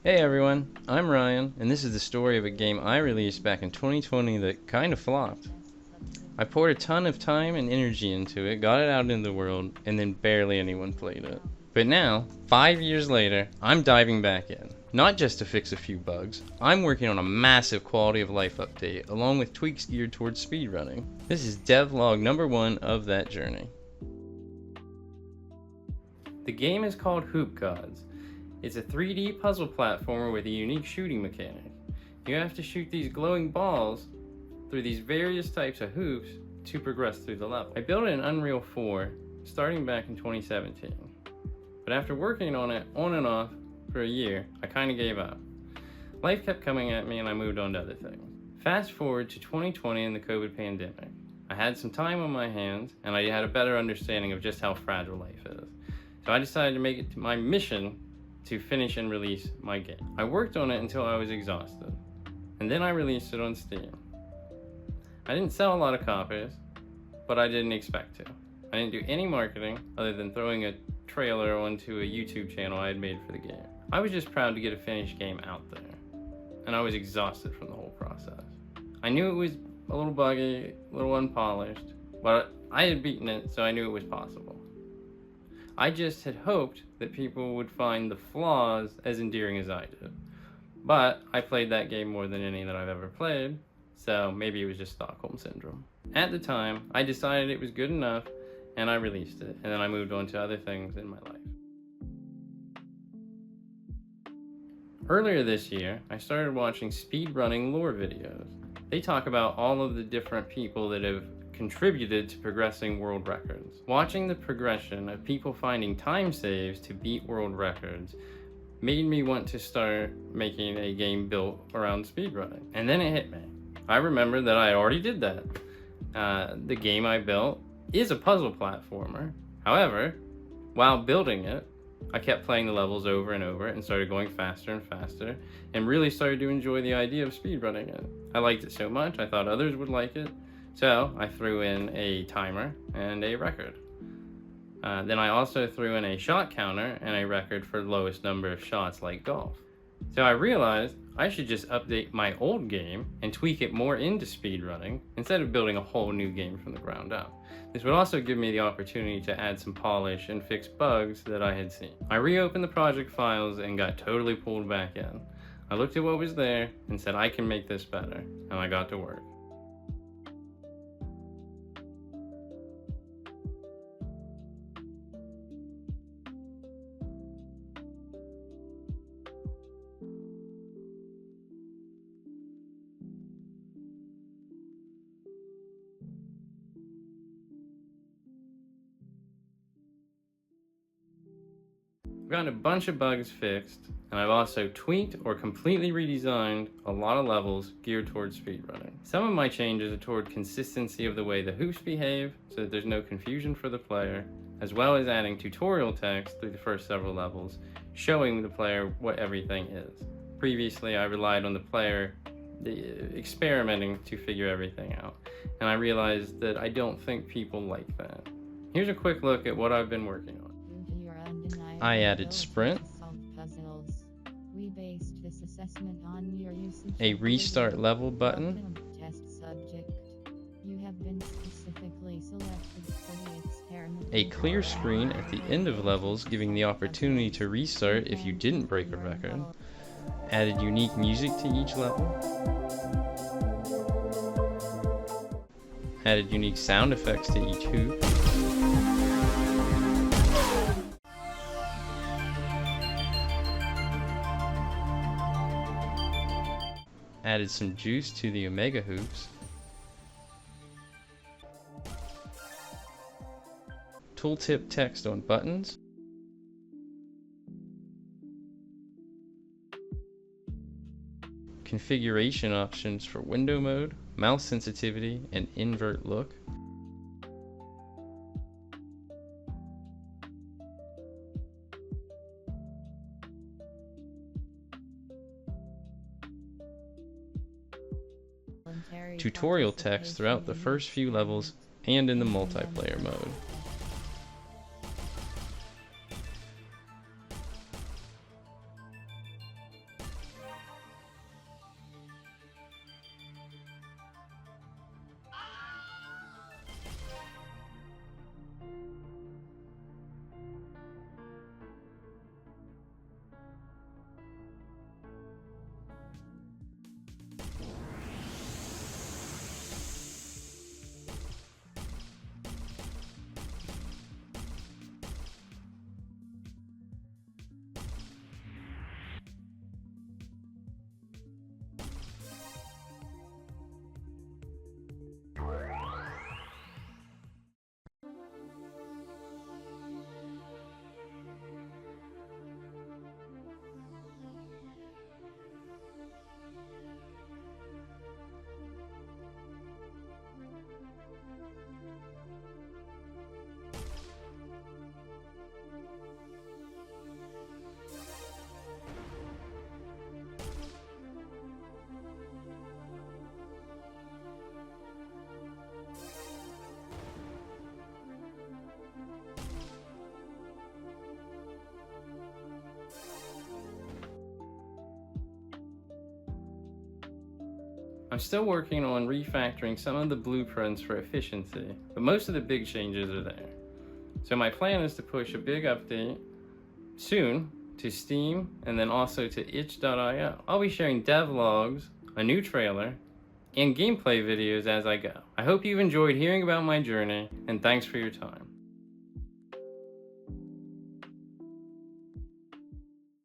Hey everyone, I'm Ryan, and this is the story of a game I released back in 2020 that kind of flopped. I poured a ton of time and energy into it, got it out into the world, and then barely anyone played it. But now, 5 years later, I'm diving back in. Not just to fix a few bugs, I'm working on a massive quality of life update, along with tweaks geared towards speedrunning. This is devlog number 1 of that journey. The game is called Gawds. It's a 3D puzzle platformer with a unique shooting mechanic. You have to shoot these glowing balls through these various types of hoops to progress through the level. I built it in Unreal 4 starting back in 2017. But after working on it on and off for a year, I kind of gave up. Life kept coming at me and I moved on to other things. Fast forward to 2020 and the COVID pandemic. I had some time on my hands and I had a better understanding of just how fragile life is. So I decided to make it my mission to finish and release my game. I worked on it until I was exhausted, and then I released it on Steam. I didn't sell a lot of copies, but I didn't expect to. I didn't do any marketing other than throwing a trailer onto a YouTube channel I had made for the game. I was just proud to get a finished game out there, and I was exhausted from the whole process. I knew it was a little buggy, a little unpolished, but I had beaten it, so I knew it was possible. I just had hoped that people would find the flaws as endearing as I did. But I played that game more than any that I've ever played, so maybe it was just Stockholm Syndrome. At the time, I decided it was good enough, and I released it, and then I moved on to other things in my life. Earlier this year, I started watching speedrunning lore videos. They talk about all of the different people that have contributed to progressing world records. Watching the progression of people finding time saves to beat world records made me want to start making a game built around speedrunning. And then it hit me. I remembered that I already did that. The game I built is a puzzle platformer. However, while building it, I kept playing the levels over and over and started going faster and faster and really started to enjoy the idea of speedrunning it. I liked it so much, I thought others would like it. So I threw in a timer and a record. Then I also threw in a shot counter and a record for the lowest number of shots like golf. So I realized I should just update my old game and tweak it more into speedrunning instead of building a whole new game from the ground up. This would also give me the opportunity to add some polish and fix bugs that I had seen. I reopened the project files and got totally pulled back in. I looked at what was there and said I can make this better, and I got to work. I've gotten a bunch of bugs fixed, and I've also tweaked or completely redesigned a lot of levels geared towards speedrunning. Some of my changes are toward consistency of the way the hoops behave, so that there's no confusion for the player, as well as adding tutorial text through the first several levels, showing the player what everything is. Previously, I relied on the player experimenting to figure everything out, and I realized that I don't think people like that. Here's a quick look at what I've been working on. I added sprint, a restart level button, a clear screen at the end of levels giving the opportunity to restart if you didn't break a record, added unique music to each level, added unique sound effects to each hoop, added some juice to the Omega hoops, tooltip text on buttons, configuration options for window mode, mouse sensitivity, and invert look, tutorial text throughout the first few levels and in the multiplayer mode. I'm still working on refactoring some of the blueprints for efficiency, but most of the big changes are there. So my plan is to push a big update soon to Steam and then also to itch.io. I'll be sharing devlogs, a new trailer, and gameplay videos as I go. I hope you've enjoyed hearing about my journey, and thanks for your time.